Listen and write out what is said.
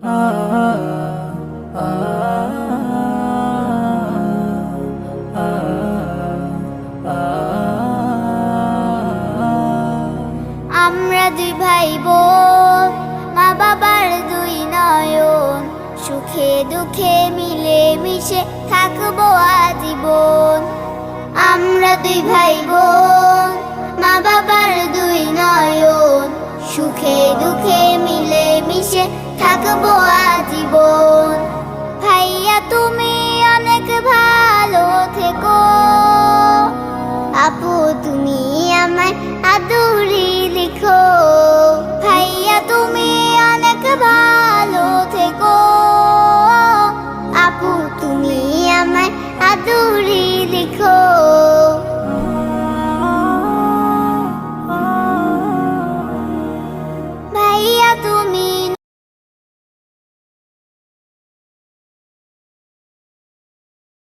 আমরা দুই ভাই বোন, মা বাবার দুই নয়ন, সুখে দুঃখে মিলে মিশে থাকবো আজীবন। আমরা দুই ভাই বোন, মা বাবার দুই নয়ন, সুখে দুঃখে মিলে মিশে থাকবো আজীবন। ভাইয়া তুমি অনেক ভালো থেকো, আপু তুমি আমায় আদুরি লিখো। ভাইয়া তুমি অনেক ভালো থেকো, আপু তুমি আমায় আদুরি